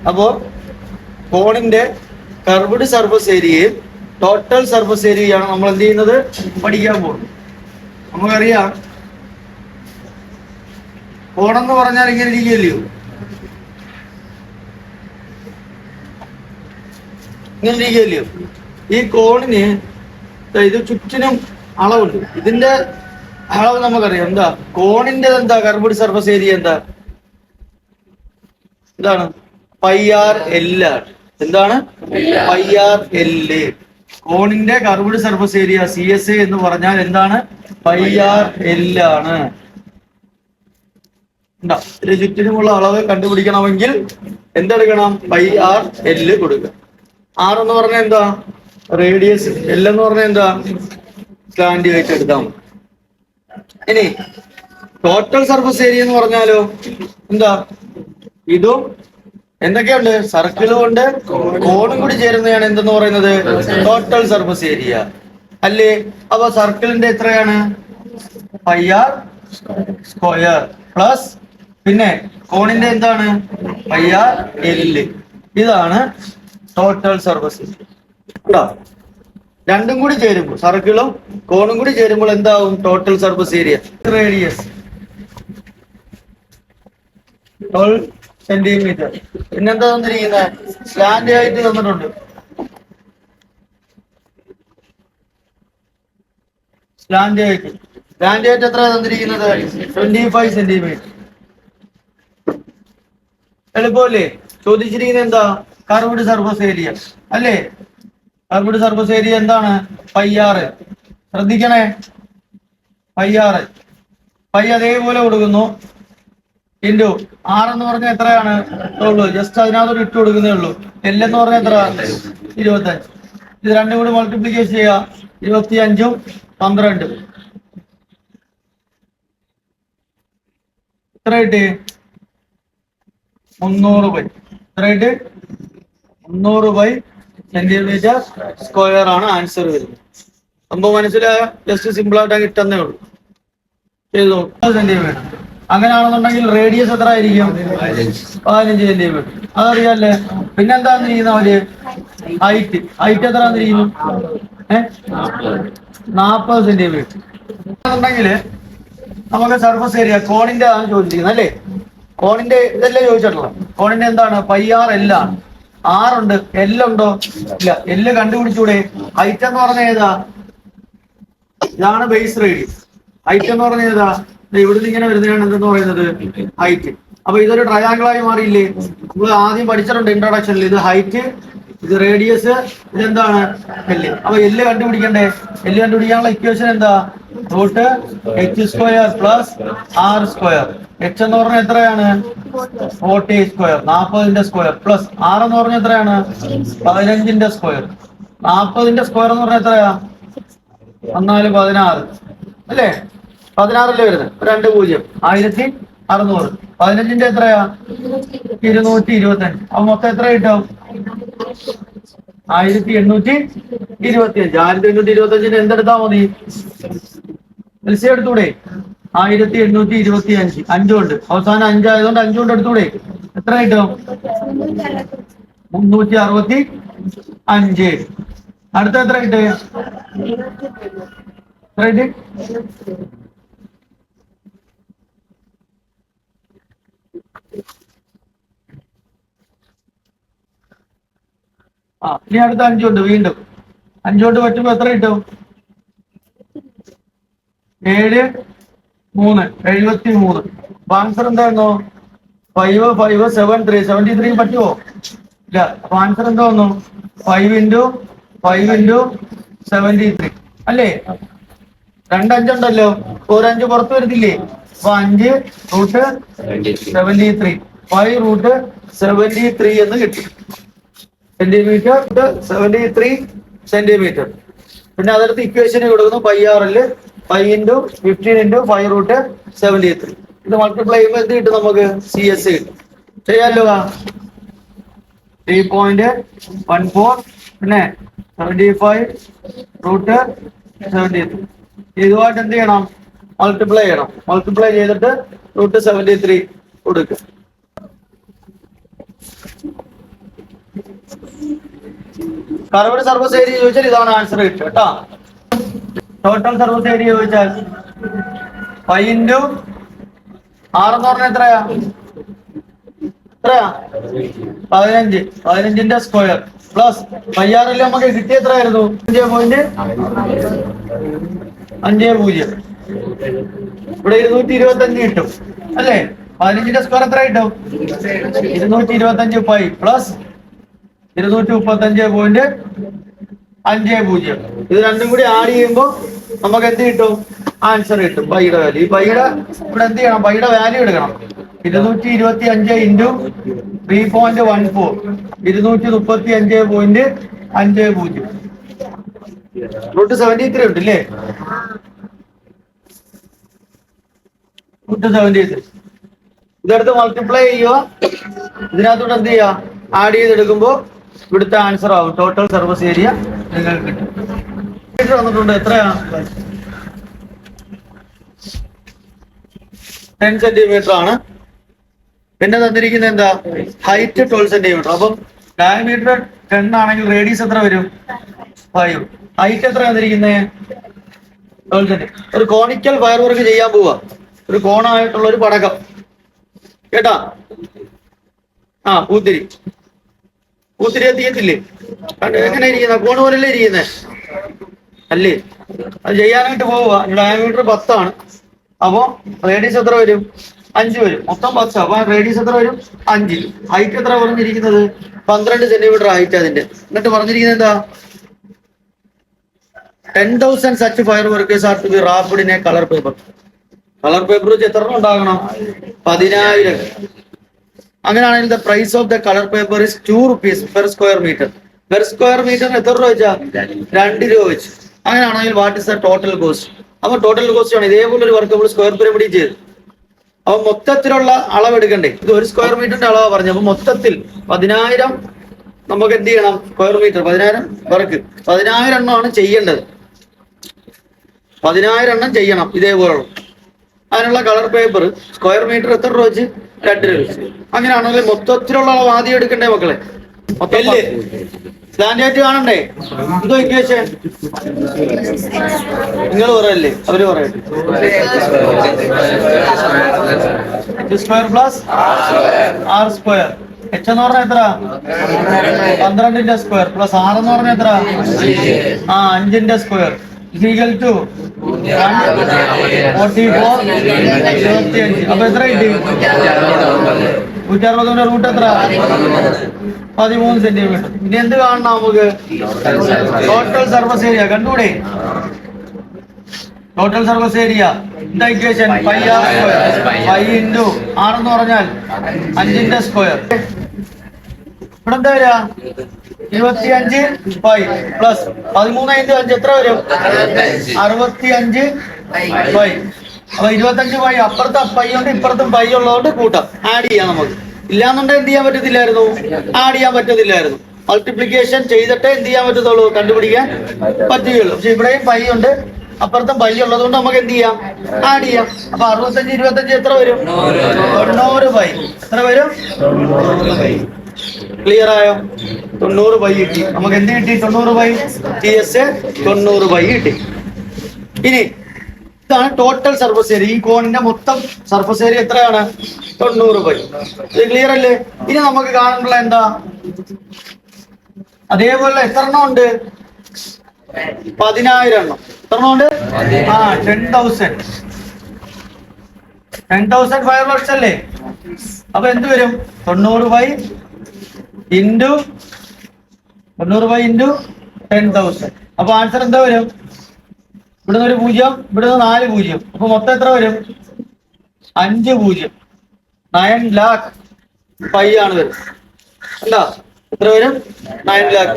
അപ്പോ കോണിന്റെ curved surface ഏരിയയും ടോട്ടൽ സർഫസ് ഏരിയയാണ് നമ്മൾ എന്ത് ചെയ്യുന്നത്, പഠിക്കാൻ പോകുന്നത്. നമുക്കറിയാം കോണെന്ന് പറഞ്ഞാൽ ഇങ്ങനെ ഇരിക്കുകയല്ലയോ, ഇങ്ങനെ ഇരിക്കുകയല്ലയോ. ഈ കോണിന് ഇത് ചുറ്റിനും അളവുണ്ട്. ഇതിന്റെ അളവ് നമുക്കറിയാം. എന്താ കോണിന്റെ എന്താ കർവ്ഡ് സർഫസ് ഏരിയ എന്താ, എന്താണ് πr/l ആണ്. എന്താണ് πr/l. കോണിന്റെ കർവ്ഡ് സർഫസ് ഏരിയ CSA എന്ന് പറഞ്ഞാൽ എന്താണ്, πr/l ആണ്. ഇതിന് ചുറ്റിനുമുള്ള അളവ് കണ്ടുപിടിക്കണമെങ്കിൽ എന്തെടുക്കണം, πr/l കൊടുക്കുക. R എന്ന് പറഞ്ഞാൽ എന്താ റേഡിയസ്, L എന്ന് പറഞ്ഞാൽ എന്താ സ്ലാന്റ് ആയിട്ട് എടുത്താൽ മതി. ഇനി ടോട്ടൽ സർഫസ് ഏരിയ എന്ന് പറഞ്ഞാലോ എന്താ, ഇതും എന്തൊക്കെയുണ്ട്, സർക്കിളും ഉണ്ട് കോണും കൂടി ചേരുന്നതാണ് എന്തെന്ന് പറയുന്നത് ടോട്ടൽ സർഫസ് ഏരിയ അല്ലേ. അപ്പൊ സർക്കിളിന്റെ എത്രയാണ്, πr² പ്ലസ് പിന്നെ കോണിന്റെ എന്താണ് πr/l. ഇതാണ് ടോട്ടൽ സർഫസ് ഏരിയ. രണ്ടും കൂടി ചേരുമ്പോൾ, സർക്കിളും കോണും കൂടി ചേരുമ്പോൾ എന്താവും total surface area. Radius 12 centimetre. പിന്നെന്താ തന്നിരിക്കുന്നത്, സ്ലാന്റ് ആയിട്ട് തന്നിട്ടുണ്ട്. സ്ലാന്റ് ആയിട്ട് എത്ര തന്നിരിക്കുന്നത്, 25 സെന്റിമീറ്റർ. എളുപ്പമല്ലേ. ചോദിച്ചിരിക്കുന്നത് എന്താ, കർവ്ഡ് സർഫസ് ഏരിയ അല്ലേ. കർവ്ഡ് സർഫസ് ഏരിയ എന്താണ്, πr. ശ്രദ്ധിക്കണേ, πr. പൈ അതേപോലെ കൊടുക്കുന്നു ഇൻറ്റു R എന്ന് പറഞ്ഞാൽ എത്രയാണ് ഉള്ളൂ, ജസ്റ്റ് അതിനകത്തോട് ഇട്ട് കൊടുക്കുന്നേ ഉള്ളൂ. L എന്ന് പറഞ്ഞാൽ എത്ര, 25. ഇത് രണ്ടും കൂടി മൾട്ടിപ്ലിക്കേഷൻ ചെയ്യുക, 25ഉം 12. എത്ര കിട്ടി, 300 എത്ര കിട്ടി, 300 സെന്റിമീറ്റർ സ്ക്വയർ ആണ് ആൻസർ വരുന്നത്. സംഭവം മനസ്സിലായ, ജസ്റ്റ് സിമ്പിൾ ആയിട്ട് കിട്ടുന്നേ ഉള്ളൂ. ചെയ്തു 30 സെന്റിമീറ്റർ. അങ്ങനെയാണെന്നുണ്ടെങ്കിൽ റേഡിയസ് എത്ര ആയിരിക്കും, 15 സെന്റിമീറ്റർ. അതറിയാല്ലേ. പിന്നെന്താന്ന് ഇരിക്കുന്നവര് ഹൈറ്റ് എത്ര ഇരിക്കുന്നു, 40 സെന്റിമീറ്റർ. ഉണ്ടെങ്കില് നമുക്ക് സർഫസ് ഏരിയ കോണിന്റെ ആണ് ചോദിച്ചിരിക്കുന്നത് അല്ലേ. കോണിന്റെ ഇതല്ലേ ചോദിച്ചിട്ടുള്ളത്. കോണിന്റെ എന്താണ്, πr/l ആണ്. R ഉണ്ട്, L ഉണ്ടോ ഇല്ല. L കണ്ടുപിടിച്ചൂടെ. ഹൈറ്റ് എന്ന് പറഞ്ഞ ഏതാ, ഇതാണ് ബേസ് റേഡിയസ്. ഹൈറ്റ് എന്ന് പറഞ്ഞ ഏതാ, ഇവിടുന്ന് ഇങ്ങനെ വരുന്നതാണ് എന്തെന്ന് പറയുന്നത് ഹൈറ്റ്. അപ്പൊ ഇതൊരു ട്രയാങ്കിൾ ആയി മാറിയില്ലേ. നമ്മൾ ആദ്യം പഠിച്ചിട്ടുണ്ട് ഇൻട്രൊഡക്ഷനിൽ. ഇത് ഹൈറ്റ്, ഇത് റേഡിയസ്, ഇതെന്താണ് L. അപ്പൊ L കണ്ടുപിടിക്കണ്ടേ. L കണ്ടുപിടിക്കാനുള്ള ഇക്വേഷൻ എന്താ, √h² പ്ലസ് r². h എന്ന് പറഞ്ഞാൽ എത്രയാണ്, 40² 40ന്റെ സ്ക്വയർ പ്ലസ് r എന്ന് പറഞ്ഞാൽ എത്രയാണ്, 15ന്റെ സ്ക്വയർ. 40ന്റെ സ്ക്വയർ എന്ന് പറഞ്ഞാൽ എത്രയാ, 16 അല്ലേ. 16 വരുന്നത് 2 0 1600. 15ന്റെ എത്രയാ, 225. അപ്പൊ മൊത്തം എത്ര കിട്ടും, 1825. 1825 എന്തെടുത്താ മതി, എൽസി എടുത്തൂടെ. 1825 5 കൊണ്ട്, അവസാനം 5 ആയതുകൊണ്ട് 5 കൊണ്ട് എടുത്തൂടെ. എത്ര കിട്ടും, 365. അടുത്ത എത്ര കിട്ടും, എത്ര കിട്ടും, ഇനി അടുത്ത 5 കൊണ്ട് വീണ്ടും 5 കൊണ്ട് പറ്റുമ്പോ എത്ര കിട്ടും, 7 3 73. അപ്പൊ ആൻസർ എന്തായിരുന്നു, 5573. 73 പറ്റുമോ ഇല്ല. അപ്പൊ ആൻസർ എന്താ വന്നു, 5 × 5 × 73 അല്ലേ. 2 5 ഉണ്ടല്ലോ, ഒരു 5 പുറത്ത് വരുന്നില്ലേ. അപ്പൊ 5 √73 5 √73 എന്ന് കിട്ടും. Centimetre 73 centimetre. പിന്നെ അതെടുത്ത് ഇക്വേഷന് കൊടുക്കുന്നു, πr/l 5 × 15 × 5 √73. ഇത് മൾട്ടിപ്ലൈ ചെയ്യുമ്പോൾ എന്ത് കിട്ടും നമുക്ക്, CS കിട്ടും. ചെയ്യാലോ. 3.14 പിന്നെ 75 √73. ഇതുമായിട്ട് എന്ത് ചെയ്യണം, മൾട്ടിപ്ലൈ ചെയ്യണം. മൾട്ടിപ്ലൈ ചെയ്തിട്ട് √73 കൊടുക്കുക. കർവ്ഡ് സർഫസ് ഏരിയ ചോദിച്ചാൽ ഇതാണ് ആൻസർ കിട്ടുക കേട്ടോ. ടോട്ടൽ സർഫസ് ഏരിയ ചോദിച്ചാൽ പൈ ഇൻറ്റു ആർ എന്ന് പറഞ്ഞാൽ എത്രയാ? 15. 15ന്റെ സ്ക്വയർ പ്ലസ് പൈ ആർ അല്ലേ നമുക്ക് കിട്ടിയ എത്രയായിരുന്നു? 5.50. ഇവിടെ 225 കിട്ടും അല്ലേ? 15ന്റെ സ്ക്വയർ എത്ര കിട്ടും? 225 പൈ പ്ലസ് 235.50. ഇത് രണ്ടും കൂടി ആഡ് ചെയ്യുമ്പോൾ നമുക്ക് എന്ത് കിട്ടും? ആൻസർ കിട്ടും. പൈയുടെ വാല്യൂ. ഈ പൈയുടെ ഇവിടെ എന്ത് ചെയ്യണം? പൈയുടെ വാല്യൂ എടുക്കണം. 225 ഇൻറ്റു 3.14 235.50. √73 ഉണ്ട് അല്ലേ? √73. ഇതെടുത്ത് മൾട്ടിപ്ലൈ ചെയ്യുക. ഇതിനകത്തോട്ട് എന്ത് ചെയ്യുക? ആഡ് ചെയ്തെടുക്കുമ്പോ ഇവിടുത്തെ ആൻസർ ആവും. ടോട്ടൽ സർഫസ് ഏരിയ നിങ്ങൾക്ക് കിട്ടും. വന്നിട്ടുണ്ട് എത്രയാ? 10 സെന്റിമീറ്റർ ആണ്. പിന്നെ തന്നിരിക്കുന്നത് എന്താ? Height 12 centimetre. അപ്പം ഡയമീറ്റർ 10 ആണെങ്കിൽ റേഡിയസ് എത്ര വരും? 5. ഹൈറ്റ് എത്ര തന്നിരിക്കുന്നത്? 12 സെന്റിമീറ്റർ. ഒരു കോണിക്കൽ ഫയർ വർക്ക് ചെയ്യാൻ പോവാ. ഒരു കോണായിട്ടുള്ള ഒരു പടക്കം കേട്ടാ. പൂത്തിരി എത്തിയത്തില്ലേ? എങ്ങനെ ഇരിക്കുന്ന? കോണ് പോലല്ലേ ഇരിക്കുന്നേ അല്ലേ? അത് ചെയ്യാനായിട്ട് പോവുക. ഡയമീറ്റർ 10 ആണ്. അപ്പോ റേഡിയസ് എത്ര വരും? 5 വരും. മൊത്തം 10. അപ്പൊ റേഡിയസ് എത്ര വരും? 5. ഹൈറ്റ് എത്ര പറഞ്ഞിരിക്കുന്നത്? 12 സെന്റിമീറ്റർ ഹൈറ്റ് അതിന്റെ. എന്നിട്ട് പറഞ്ഞിരിക്കുന്നത് എന്താ? 10,000 such fire workers are to be wrapped in a colour paper. Colour paper വെച്ച് എത്ര ഉണ്ടാകണം? 10,000. അങ്ങനെയാണെങ്കിൽ the price of the colour paper is 2 rupees per square metre. Per square മീറ്ററിന് എത്ര രൂപ വെച്ചാ? 2 രൂപ വെച്ച്. അങ്ങനെയാണെങ്കിൽ what is the total cost? അപ്പൊ ടോട്ടൽ കോസ്റ്റ് ആണ്. ഇതേപോലെ ഒരു വർക്ക് നമ്മൾ സ്ക്വയർ പിരമിഡ് ചെയ്ത് അപ്പൊ മൊത്തത്തിലുള്ള അളവ് എടുക്കണ്ടേ? ഇത് 1 സ്ക്വയർ മീറ്ററിന്റെ അളവാ പറഞ്ഞു. അപ്പൊ മൊത്തത്തിൽ 10,000 നമുക്ക് എന്ത് ചെയ്യണം? സ്ക്വയർ മീറ്റർ 10,000 വർക്ക് 10,000 എണ്ണമാണ് ചെയ്യേണ്ടത്. 10,000 എണ്ണം ചെയ്യണം ഇതേപോലുള്ള. അതിനുള്ള കളർ പേപ്പർ സ്ക്വയർ മീറ്റർ എത്ര രൂപ വെച്ച്? 2 രൂപ വെച്ച്. അങ്ങനെയാണെങ്കിൽ മൊത്തത്തിലുള്ള അളവ് ആദ്യം എടുക്കണ്ടേ മക്കളെ? സ്റ്റാൻഡേർഡ് കാണണ്ടേ? എന്തോ ഇക്വേഷൻ നിങ്ങൾ പറയല്ലേ? അവര് പറയട്ടെ. Square plus R square. H എന്ന് പറഞ്ഞാൽ എത്ര? 12ന്റെ സ്ക്വയർ പ്ലസ് ആർ എന്ന് പറഞ്ഞാൽ എത്ര? 5ന്റെ സ്ക്വയർ ഈക്വൽ ടു 44 25. അപ്പൊ എത്ര കിട്ടി? 160ന്റെ റൂട്ട് എത്ര? 13 സെന്റിമീറ്റർ. ഇനി എന്ത് കാണണം നമുക്ക്? ടോട്ടൽ സർഫസ് ഏരിയ കണ്ടൂടെ? ടോട്ടൽ സർഫസ് ഏരിയ എന്താ equation? Pi R square. Pi into R എന്ന് പറഞ്ഞാൽ 5ന്റെ സ്ക്വയർ. ഇവിടെ എന്താ വരിക? 25 പൈ പ്ലസ് 13 ഇൻറ്റു 5 എത്ര വരും? 65 പൈ. അപ്പൊ 25 പൈ. അപ്പുറത്തെ പൈ ഉണ്ട് ഇപ്പുറത്തും പൈ ഉള്ളതുകൊണ്ട് കൂട്ടാം. ആഡ് ചെയ്യാം നമുക്ക്. ഇല്ലാന്നുണ്ടെങ്കിൽ എന്ത് ചെയ്യാൻ പറ്റത്തില്ലായിരുന്നു? ആഡ് ചെയ്യാൻ പറ്റത്തില്ലായിരുന്നു. മൾട്ടിപ്ലിക്കേഷൻ ചെയ്തിട്ടേ എന്ത് ചെയ്യാൻ പറ്റത്തുള്ളൂ? കണ്ടുപിടിക്കാൻ പറ്റുകയുള്ളൂ. പക്ഷെ ഇവിടെയും പൈ ഉണ്ട് അപ്പുറത്തും പൈ ഉള്ളത് കൊണ്ട് നമുക്ക് എന്ത് ചെയ്യാം? ആഡ് ചെയ്യാം. അപ്പൊ 65 25 എത്ര വരും? 90 പൈ. എത്ര വരും? ക്ലിയർ ആയോ? 90 പൈ കിട്ടി. നമുക്ക് എന്ത് കിട്ടി? 90 പൈ. TS 90 പൈ കിട്ടി. ഇനി ഇതാണ് ടോട്ടൽ സർഫസ് ഏരിയ. ഈ കോണിന്റെ മൊത്തം സർഫസ് ഏരിയ എത്രയാണ്? 90 പൈ. ഇത് ക്ലിയർ അല്ലേ? ഇനി നമുക്ക് കാണുന്നുള്ള എന്താ? അതേപോലെ എത്ര എണ്ണം ഉണ്ട്? 10,000 എണ്ണം. എത്ര എണ്ണം ഉണ്ട്? 10,000 ഫയർ വർക്സ് അല്ലേ? അപ്പൊ എന്ത് വരും? 90 പൈ ഇൻറ്റു 10,000. അപ്പൊ ആൻസർ എന്താ വരും? ഇവിടുന്ന് ഒരു 0, ഇവിടുന്ന് 4 0. അപ്പൊ മൊത്തം എത്ര വരും? 5 0. 9 lakh പൈ ആണ് വരും. അല്ല എത്ര വരും? 9 lakh.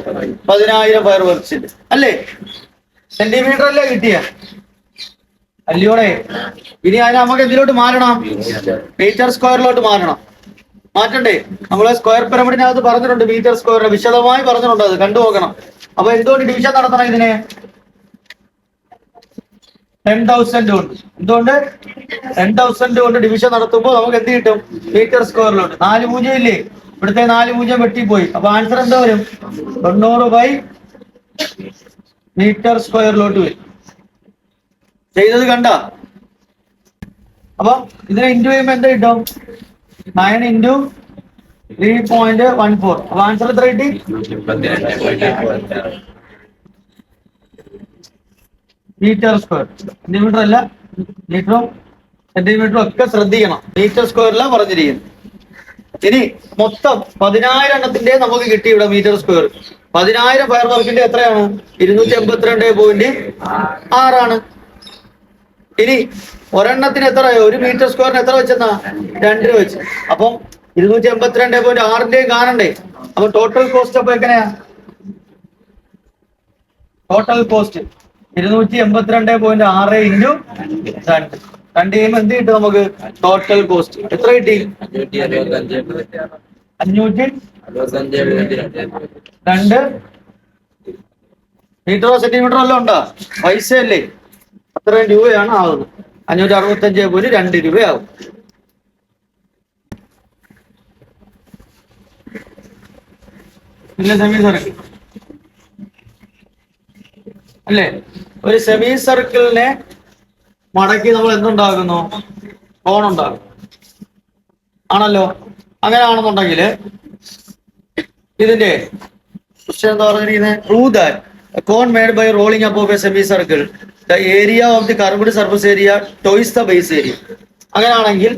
10,000 ഫയർ വർക്സ് അല്ലേ? സെന്റിമീറ്റർ അല്ലേ കിട്ടിയ? അല്ലയോടെ. ഇനി അതിന് നമുക്ക് എന്തിലോട്ട് മാറണം? മീറ്റർ സ്ക്വയറിലോട്ട് മാറണം. മാറ്റണ്ടേ? നമ്മളെ സ്ക്വയർ പിരമിഡിനകത്ത് പറഞ്ഞിട്ടുണ്ട് മീറ്റർ സ്ക്വയറിനെ വിശദമായി പറഞ്ഞിട്ടുണ്ട്. അത് കണ്ടു നോക്കണം. അപ്പൊ എന്തുകൊണ്ട് ഡിവിഷൻ നടത്തണം ഇതിനെ? 10,000 കൊണ്ട്. എന്തുകൊണ്ട്? 10,000 കൊണ്ട് ഡിവിഷൻ നടത്തുമ്പോൾ നമുക്ക് എന്ത് കിട്ടും? മീറ്റർ സ്ക്വയറിലോട്ട് 4 0 ഇല്ലേ? ഇവിടുത്തെ 4 വെട്ടിപ്പോയി. അപ്പൊ ആൻസർ എന്താ വരും? 90/m² വരും. ചെയ്തത് കണ്ട? അപ്പൊ ഇതിനെ ഇൻറ്റു ചെയ്യുമ്പോ എന്താ കിട്ടും? 9 × 3.14. അപ്പൊ ആൻസർ എത്ര കിട്ടി? Metre square. സെന്റിമീറ്റർ അല്ല, മീറ്ററും സെന്റിമീറ്ററും ഒക്കെ ശ്രദ്ധിക്കണം. മീറ്റർ സ്ക്വയറിലാണ് പറഞ്ഞിരിക്കുന്നത്. ഇനി മൊത്തം 10,000 എണ്ണത്തിന്റെ നമുക്ക് കിട്ടി ഇവിടെ മീറ്റർ സ്ക്വയർ. 10,000 ഫയർ വർക്കിന്റെ എത്രയാണ്? 282.6 ഇനി ഒരെണ്ണത്തിന് എത്രയോ? 1 മീറ്റർ സ്ക്വയറിന് എത്ര വെച്ചെന്നാ? 2 രൂപ വെച്ച്. അപ്പം 282.6ന്റെയും കാണണ്ടേ? അപ്പൊ ടോട്ടൽ കോസ്റ്റ് അപ്പൊ എങ്ങനെയാ? Total cost 282.6 × 2. 2 ചെയ്യുമ്പോൾ എന്ത് കിട്ടും നമുക്ക്? ടോട്ടൽ കോസ്റ്റ് എത്ര കിട്ടി? 562 മീറ്ററോ സെന്റിമീറ്ററോ എല്ലാം ഉണ്ടോ? പൈസ അല്ലേ? അത്രയും രൂപയാണ് ആവുന്നത്. 565.2 രൂപയാവും. പിന്നെ സെമി സർക്കിൾ അല്ലേ? ഒരു സെമി സർക്കിളിനെ മടക്കി നമ്മൾ എന്തുണ്ടാകുന്നു? കോണുണ്ടാകും ആണല്ലോ. അങ്ങനെയാണെന്നുണ്ടെങ്കിൽ ഇതിന്റെ എന്താ പറഞ്ഞിരിക്കുന്നത്? Prove that a cone made by rolling up of a semicircle, the area of the curved surface area twice the base area. അങ്ങനെയാണെങ്കിൽ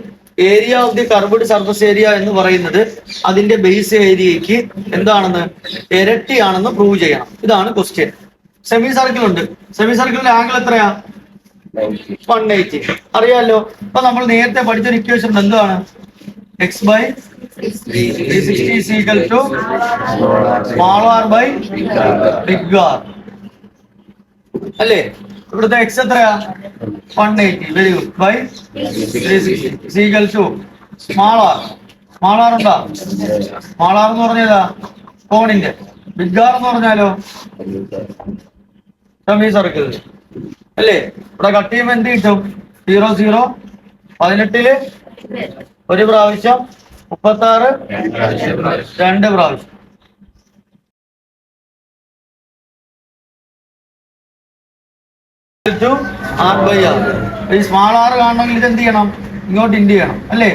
area of the curved surface area എന്ന് പറയുന്നത് അതിന്റെ ബേസ് ഏരിയക്ക് എന്താണെന്ന്? ഇരട്ടിയാണെന്ന് പ്രൂവ് ചെയ്യണം. ഇതാണ് ക്വസ്റ്റ്യൻ. സെമി സർക്കിൾ ഉണ്ട്. Semi സർക്കിളിന്റെ angle എത്രയാ? 180. അറിയാലോ. അപ്പൊ നമ്മൾ നേരത്തെ പഠിച്ചൊരു ഇക്വേഷൻ എന്താണ്? x/360 = (r/big R) അല്ലേ? ഇവിടുത്തെ x എത്രയാ? 180. Very good. By 360 small R. Small R എന്താ? സ്മാൾ ആർ എന്ന് പറഞ്ഞാ കോണിന്റെ. ബിഗ് ആർ എന്ന് പറഞ്ഞാലോ സെമി സർക്കിൾ അല്ലേ? ഇവിടെ കട്ട് ചെയ്യുമ്പോൾ എന്ത് കിട്ടും? 0 0 18 ഒരു പ്രാവശ്യം, 36 2 പ്രാവശ്യം. R/R. ഈ സ്മാൾ ആർ കാണണമെങ്കിൽ ഇത് എന്ത് ചെയ്യണം? ഇങ്ങോട്ട് ഇൻഡ് ചെയ്യണം അല്ലേ?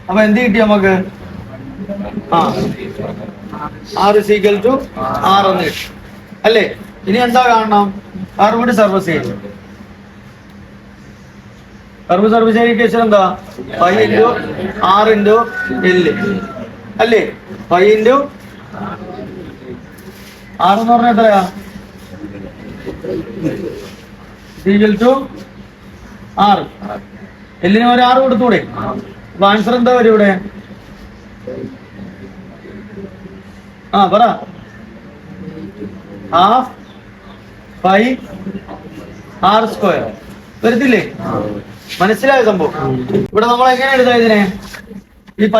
അപ്പൊ എന്ത് കിട്ടി നമുക്ക്? R = R എന്ന് കിട്ടി അല്ലേ? ഇനി എന്താ കാണണം? Curved surface area. Curve surface area case എന്താ? 5 × R × L അല്ലേ? 5 × R എന്ന് പറഞ്ഞാൽ എത്രയാ? C = R. എല്ലിന് ഒരു 6 കൊടുത്തൂടെ? അപ്പൊ ആൻസർ എന്താ വരും ഇവിടെ? പറ. ½ πr² വരത്തില്ലേ? മനസ്സിലായ സംഭവം? ഇവിടെ നമ്മൾ എങ്ങനെ എഴുതാം ഇതിനെ? ഈ π r²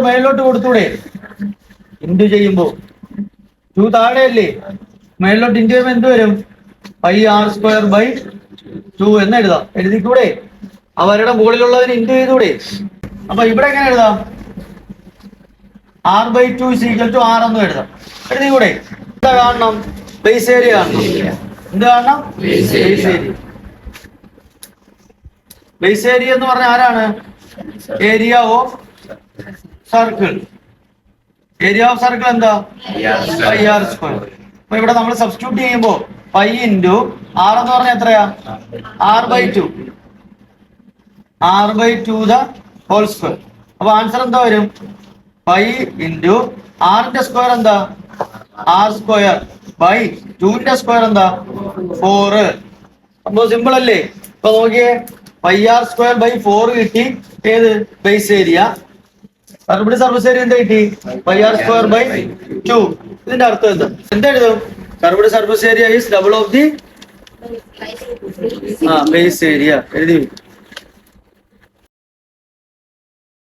മേളിലോട്ട് കൊടുത്തൂടെ? ഇൻറ്റു ചെയ്യുമ്പോ 2 താഴെയല്ലേ? മേളിലോട്ട് ഇൻറ്റു ചെയ്യുമ്പോ എന്ത് വരും? πr²/2 എന്ന് എഴുതാം. എഴുതിക്കൂടെ? അവരുടെ മുകളിലുള്ളതിന് ഇൻറ്റു ചെയ്തൂടെ? അപ്പൊ ഇവിടെ എങ്ങനെ എഴുതാം? r/2 = R എന്ന് എഴുതാം. എഴുതിക്കൂടെ? എന്താ കാണണം? ബേസ് ഏരിയ കാണണം. എന്ത് കാണണം? Base area. ബേസ് ഏരിയ എന്ന് പറഞ്ഞാൽ ആരാണ്? Area of circle. Area of circle എന്താ? πr². അപ്പൊ ഇവിടെ നമ്മൾ സബ്സ്റ്റിറ്റ്യൂട്ട് ചെയ്യുമ്പോ π × R എന്ന് പറഞ്ഞാൽ എത്രയാ? R/2. R/2 the whole square. അപ്പൊ ആൻസർ എന്താ വരും? π × R ന്റെ സ്ക്വയർ എന്താ? R² / 2 ന്റെ സ്ക്വയർ എന്താ? 4. അപ്പൊ സിമ്പിൾ അല്ലേ? ഇപ്പൊ നോക്കിയേ, πr²/4 കിട്ടി. ഏത്? Base area. Curved surface area എന്താ കിട്ടി? πr²/2. ഇതിന്റെ അർത്ഥം എന്താ? എന്താ എഴുതും? Curved surface area is double of the base area. എഴുതി.